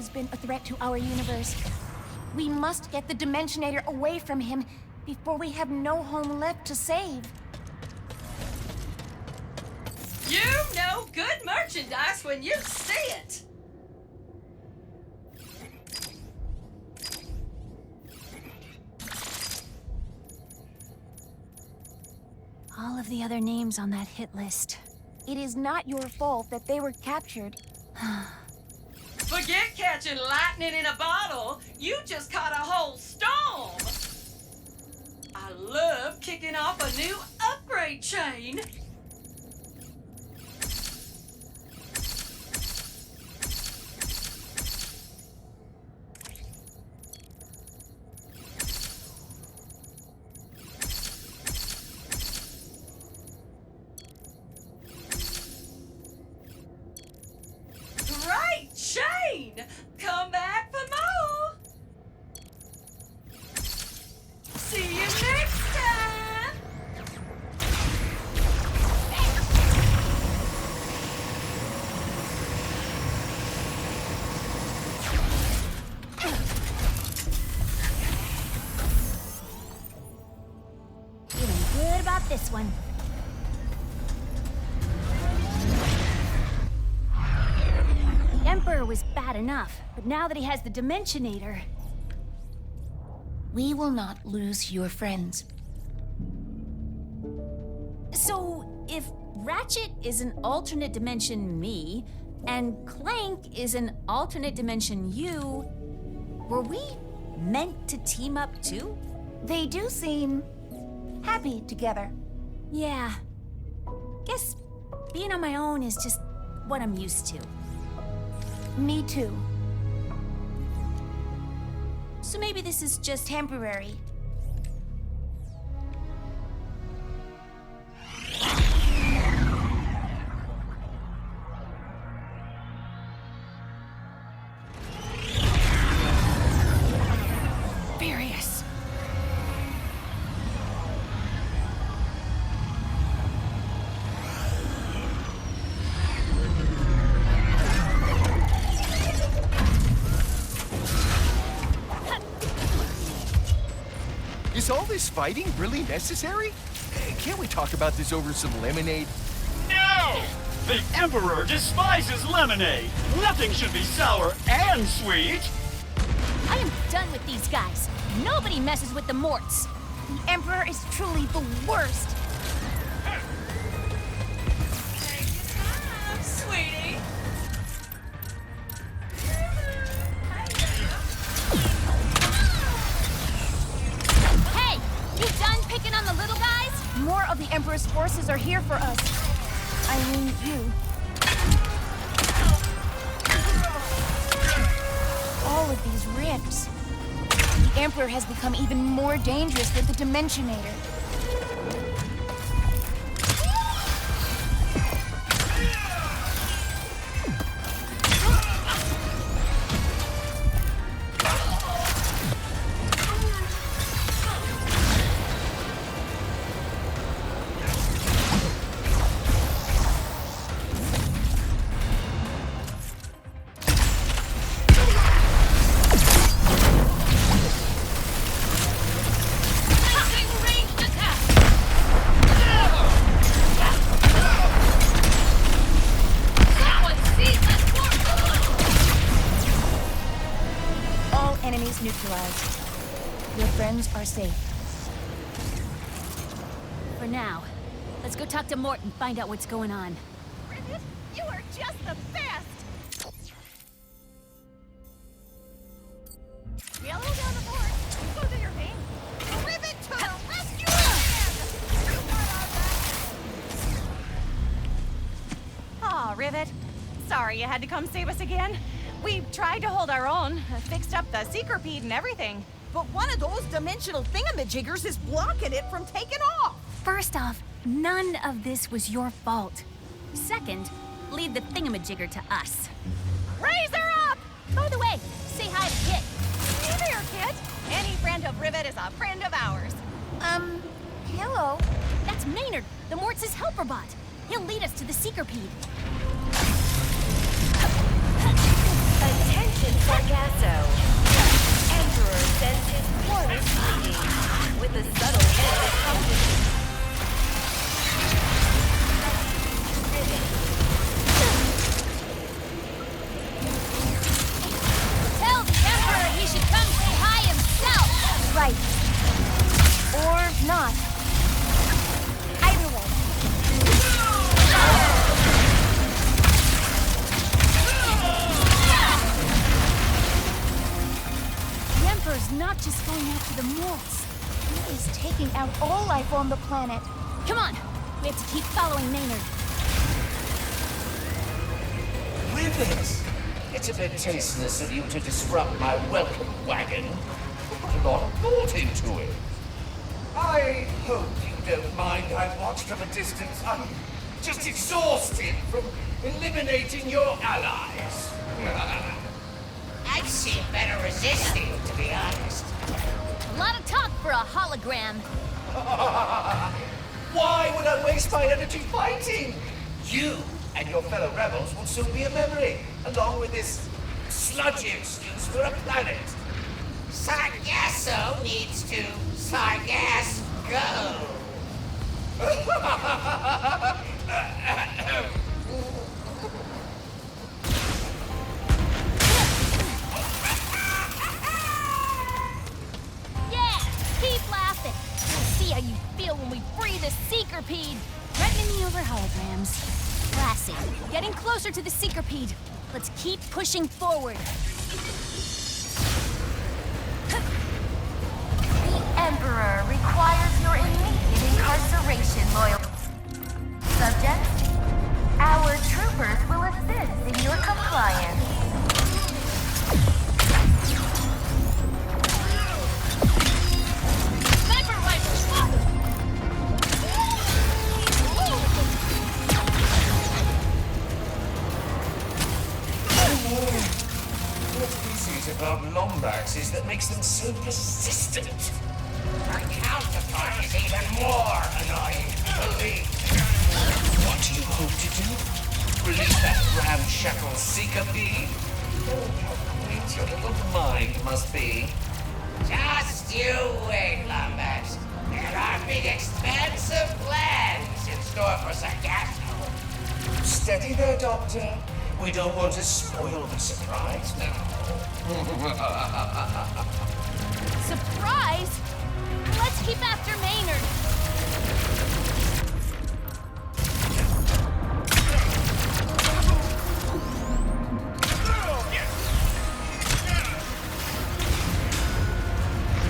always been a threat to our universe. We must get the Dimensionator away from him before we have no home left to save. You know good merchandise when you see it. All of the other names on that hit list. It is not your fault that they were captured. Forget catching lightning in a bottle. You just caught a whole storm. I love kicking off a new upgrade chain. Great chain! Come back for more! See you next time! Feeling good about this one. The Emperor was bad enough, but now that he has the Dimensionator... We will not lose your friends. So, if Ratchet is an alternate dimension me, and Clank is an alternate dimension you, were we meant to team up too? They do seem happy together. Yeah. Guess being on my own is just what I'm used to. Me too. So maybe this is just temporary. Furious. Is all this fighting really necessary? Can't we talk about this over some lemonade? No! The Emperor despises lemonade. Nothing should be sour and sweet. I am done with these guys. Nobody messes with the Morts. The Emperor is truly the worst. Take your time, sweetie. Hey, you done picking on the little guys? More of the Emperor's forces are here for us. I mean, you. All of these rifts. The Emperor has become even more dangerous with the Dimensionator. Enemies neutralized. Your friends are safe. For now, let's go talk to Mort and find out what's going on. Rivet, you are just the best! Yellow down the board. Go do your thing. Rivet to the rescue! You got our back. Aw, Rivet. Sorry you had to come save us again. We tried to hold our own, fixed up the secret and everything. But one of those dimensional thingamajiggers is blocking it from taking off. First off, none of this was your fault. Second, leave the thingamajigger to us. Raise her up! By the way, say hi to Kit. Hey there, kid. Any friend of Rivet is a friend of ours. Hello? That's Maynard, the Morts' helper bot. He'll lead us to the Seekerpede. Attention, Emperor's not just going after the moles. He's taking out all life on the planet. Come on, we have to keep following Maynard. Rivet! It's a bit tasteless of you to disrupt my welcome wagon. Put a lot of thought into it. I hope you don't mind I watched from a distance. I'm just exhausted from eliminating your allies. I've seen better resisting, to be honest. A lot of talk for a hologram. Why would I waste my energy fighting? You and your fellow rebels will soon be a memory, along with this sludgy excuse for a planet. Sargasso needs to Sargass go. Yeah, keep laughing. We'll see how you feel when we free the Seekerpede. Threatening me over holograms. Classic. Getting closer to the Seekerpede. Let's keep pushing forward. The Emperor requires your immediate incarceration, loyal subjects. Our troopers will assist in your compliance. Sniper rifle spotted! What species about Lombax is that makes them so persistent? Our counterpart is even more annoying, believe me. What do you hope to do? Release that ramshackle Seekerpede? Oh, how quaint your little mind must be. Just you wait, Lombax. There are big, expensive plans in store for Sargasso. Steady there, Doctor. We don't want to spoil the surprise now. Surprise? Let's keep after Maynard.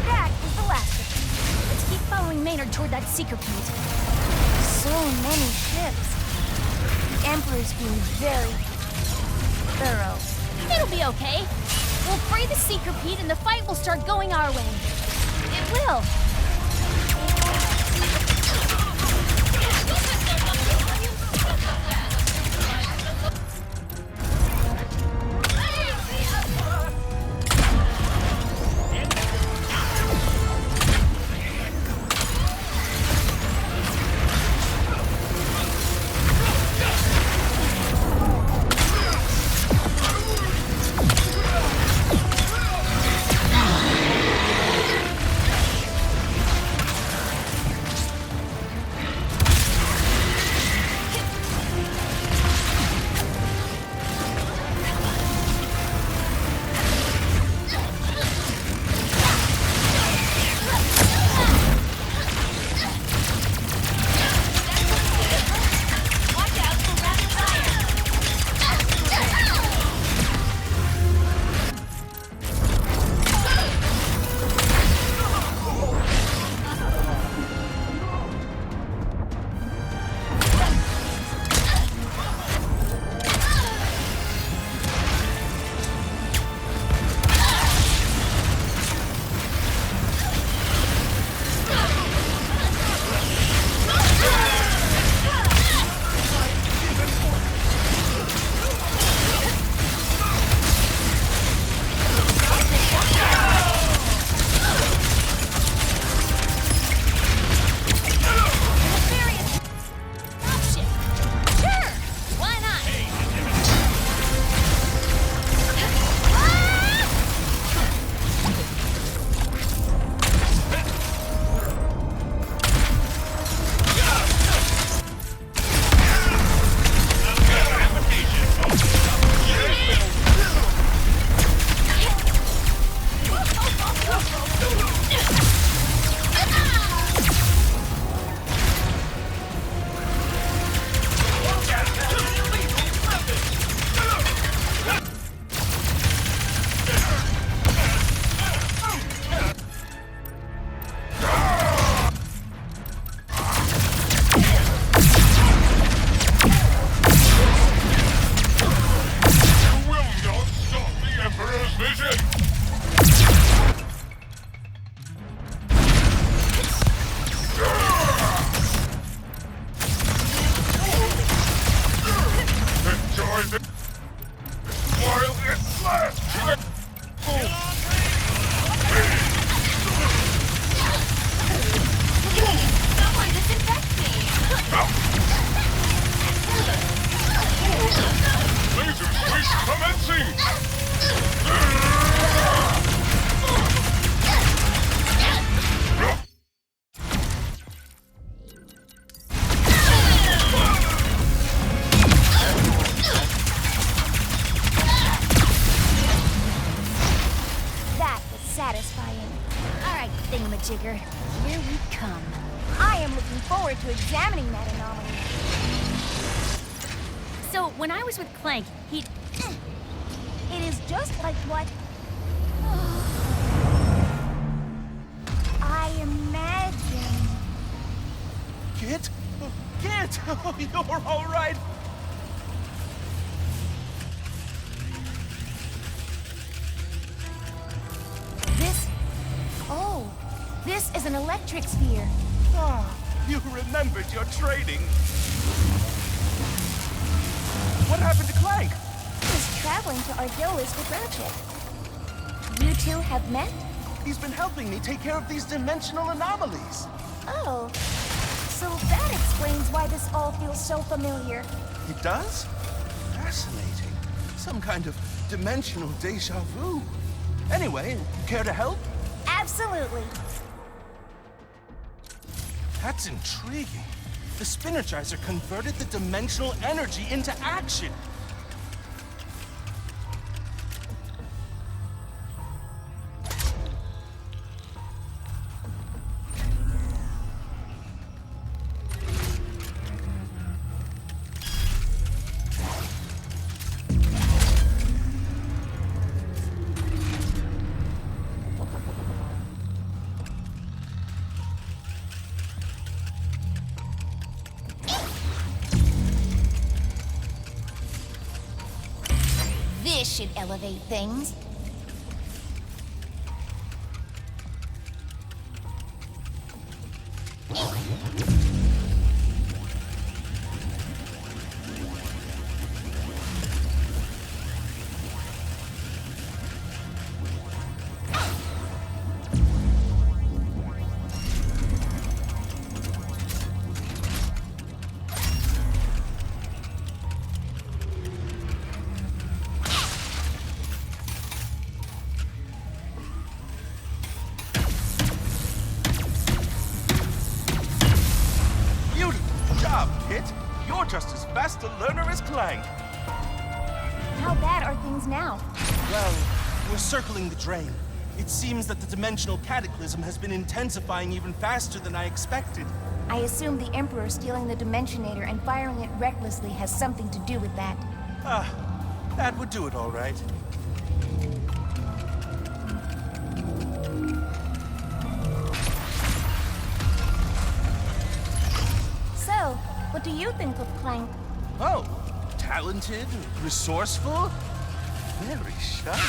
That is the last of them. Let's keep following Maynard toward that Seekerpede. So many ships. The Emperor's being very thorough. It'll be okay. We'll free the Seekerpede and the fight will start going our way. It will. That was satisfying. All right, thingamajigger, here we come. I am looking forward to examining that anomaly. So when I was with Clank, he... It is just like what I imagined. Kit? Kit! Oh, you're all right. This is an electric sphere. Ah, you remembered your training. What happened to Clank? He's traveling to Argolis with Ratchet. You two have met? He's been helping me take care of these dimensional anomalies. Oh, so that explains why this all feels so familiar. It does? Fascinating. Some kind of dimensional deja vu. Anyway, care to help? Absolutely. That's intriguing. The Spinnergizer converted the dimensional energy into action. This should elevate things. You're just as fast a learner as Clank. How bad are things now? Well, we're circling the drain. It seems that the dimensional cataclysm has been intensifying even faster than I expected. I assume the Emperor stealing the Dimensionator and firing it recklessly has something to do with that. Ah, that would do it all right. So, what do you think of Clank? Oh, talented, resourceful, very shy.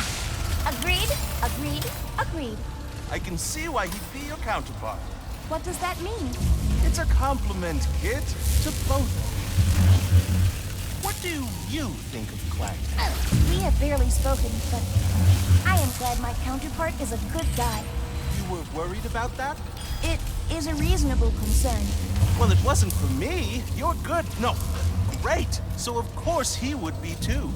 Agreed, agreed, agreed. I can see why he'd be your counterpart. What does that mean? It's a compliment, kid, to both of you. What do you think of Clank? We have barely spoken, but I am glad my counterpart is a good guy. You were worried about that? It is a reasonable concern. Well, it wasn't for me. You're good. No, great. So of course he would be too.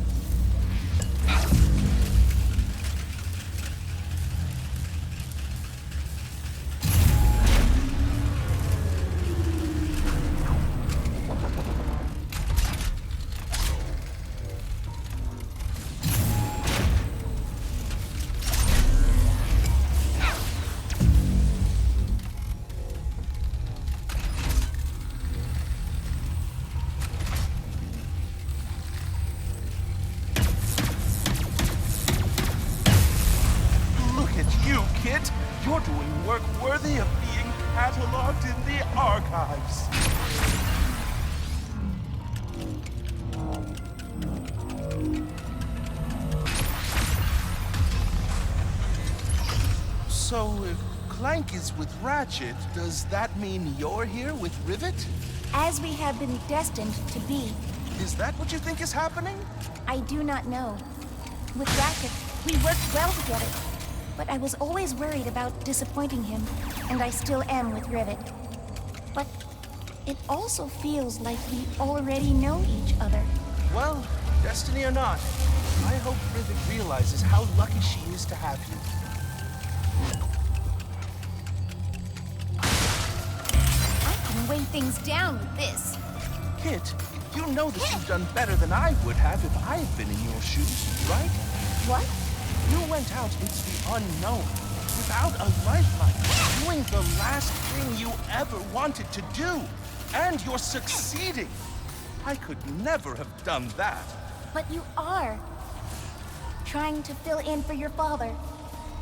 You're doing work worthy of being cataloged in the archives. So if Clank is with Ratchet, does that mean you're here with Rivet? As we have been destined to be, Is that what you think is happening? I do not know. With Ratchet, we worked well together, but I was always worried about disappointing him, and I still am with Rivet. But it also feels like we already know each other. Well, destiny or not, I hope Rivet realizes how lucky she is to have you. I can weigh things down with this. Kit, you know that you've done better than I would have if I had been in your shoes, right? What? You went out into the unknown, without a lifeline, doing the last thing you ever wanted to do. And you're succeeding. I could never have done that. But you are. Trying to fill in for your father.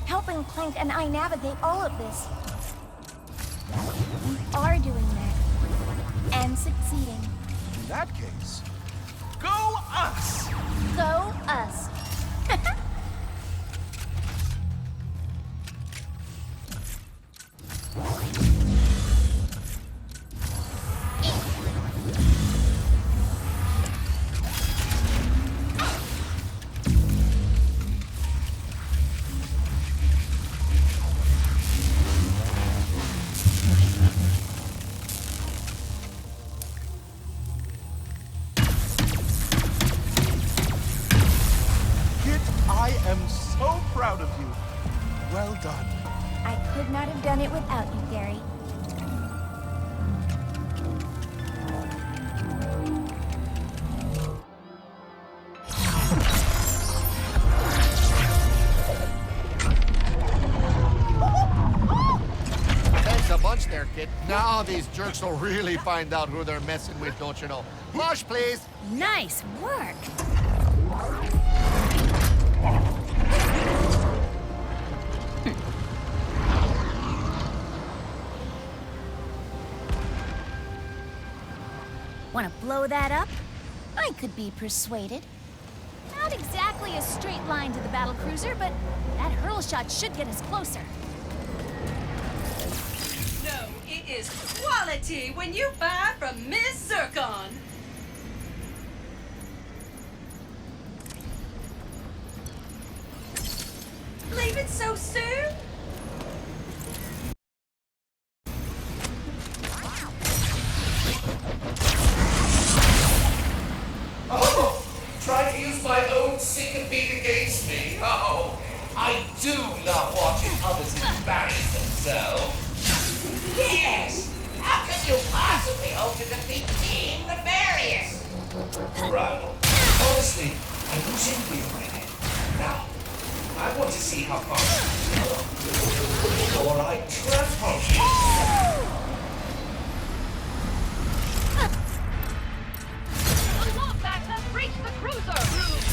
Helping Clank and I navigate all of this. We are doing that. And succeeding. In that case, go us! Go us. Kit, I am so proud of you. Well done. I could not have done it without you, Gary. Thanks a bunch there, kid. Now these jerks will really find out who they're messing with, don't you know? Flush, please. Nice work. Want to blow that up? I could be persuaded. Not exactly a straight line to the battlecruiser, but that hurl shot should get us closer. No, it is quality when you buy from Miss Zircon. Leaving so soon? Oh, try to use my own secret beat against me. Oh, I do love watching others embarrass themselves. Yes! How can you possibly hope to defeat Team Nefarious? Right. Honestly, I was in with it. Now, I want to see how far before I trample you.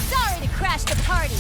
Sorry to crash the party.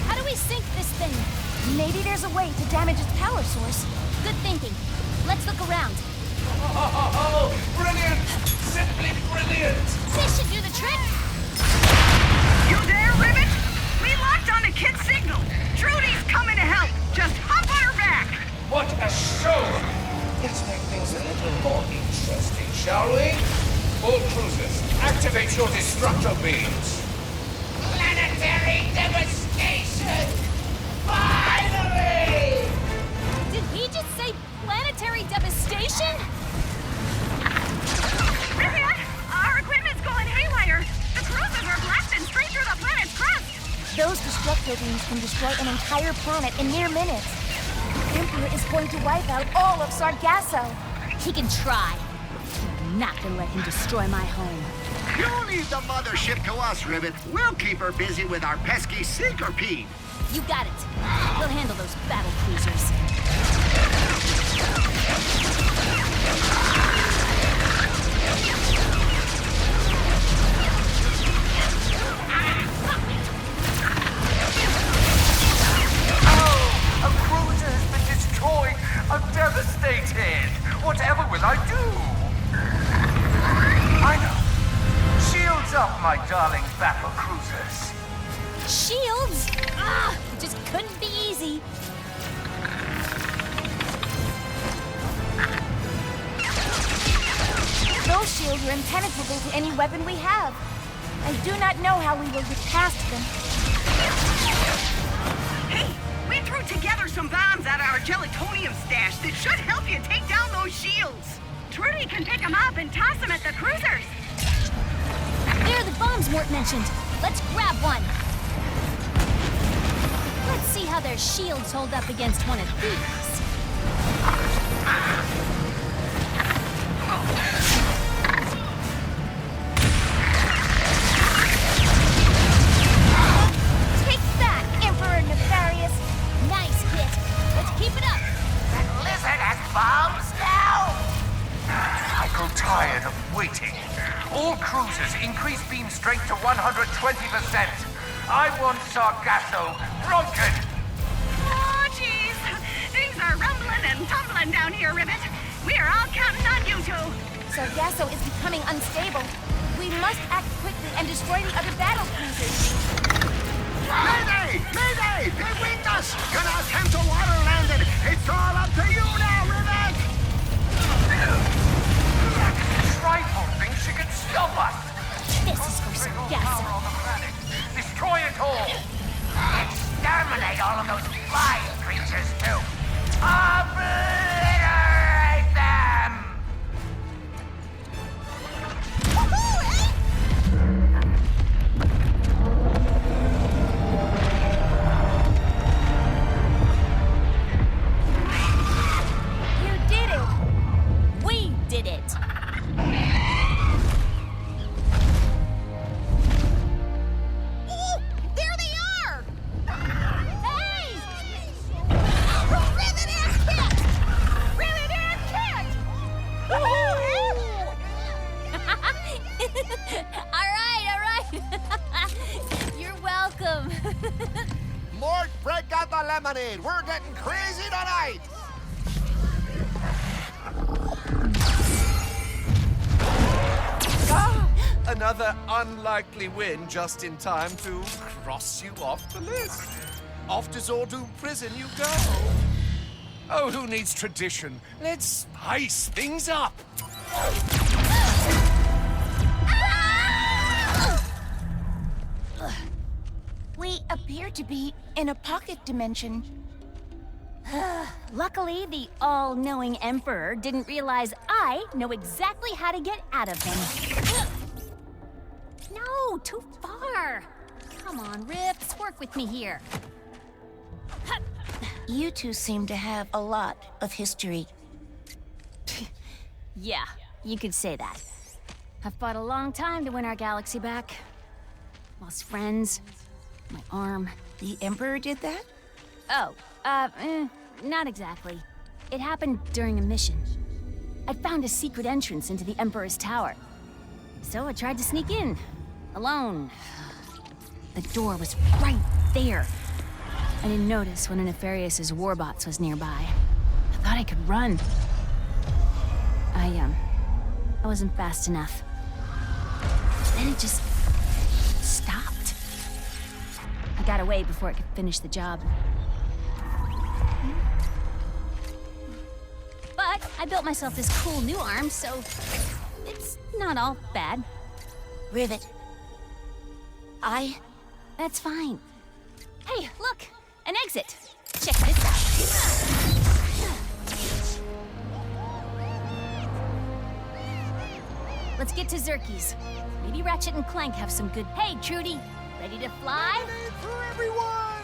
How do we sink this thing? Maybe there's a way to damage its power source. Good thinking. Let's look around. Oh, brilliant! Simply brilliant! This should do the trick. You there, Rivet? We locked on a Kid's signal. Trudy's coming to help. Just hop on her back. What a show! Let's make things a little more interesting, shall we? All cruisers, activate your destructo beams. Planetary devastation! Finally! Did he just say planetary devastation? Rivet, our equipment's going haywire. The cruisers are blasting straight through the planet's crust. Those destructo beams can destroy an entire planet in mere minutes. Emperor is going to wipe out all of Sargasso. He can try. I'm not gonna let him destroy my home. You leave the mothership to us, Rivet. We'll keep her busy with our pesky Syncopede. You got it. We'll handle those battle cruisers. A cruiser has been destroyed. I'm devastated. Whatever will I do? I know. Shields up, my darling battle cruisers. Shields? Ah, it just couldn't be easy. Those shields are impenetrable to any weapon we have. I do not know how we will get past them. Hey, we threw together some bombs out of our gelatonium stash that should help you take down those shields. Trudy can pick them up and toss them at the cruisers. There are the bombs Mort mentioned. Let's grab one. Let's see how their shields hold up against one of these. Take that, Emperor Nefarious. Nice, Kit. Let's keep it up. That lizard has bombs now? I grow tired of waiting. All cruisers increase beam strength to 120%. I want Sargasso broken. Oh, jeez. Things are rumbling and tumbling down here, Rivet. We are all counting on you two. Sargasso is becoming unstable. We must act quickly and destroy the other battle cruisers. Mayday! Mayday! They winged us! Gonna attempt to water land it! It's all up to you now, Rivet! Trifle thinks she can stop us. This is for Power Sargasso. on the planet. Destroy it all. Exterminate all of those flying creatures, too. Obliterate them! You did it! We did it. Ooh, there they are! Hey! Rivet and Kit! Rivet and Kit! All right. You're welcome. Mort, break out the lemonade! We're getting crazy tonight! Another unlikely win just in time to cross you off the list. Off to Zordu prison you go. Oh, who needs tradition? Let's spice things up. We appear to be in a pocket dimension. Luckily, the all-knowing Emperor didn't realize I know exactly how to get out of him. No, too far. Come on, Rips, work with me here. You two seem to have a lot of history. Yeah, you could say that. I've fought a long time to win our galaxy back. Lost friends, my arm. The Emperor did that? Oh, not exactly. It happened during a mission. I found a secret entrance into the Emperor's tower. So I tried to sneak in, alone. The door was right there. I didn't notice one of Nefarious' warbots was nearby. I thought I could run. I wasn't fast enough. Then it just stopped. I got away before it could finish the job. But I built myself this cool new arm, so it's not all bad. Rivet. That's fine. Hey, look! An exit! Check this out. Let's get to Zerky's. Maybe Ratchet and Clank have some good... Hey, Trudy! Ready to fly? Lemonade for everyone!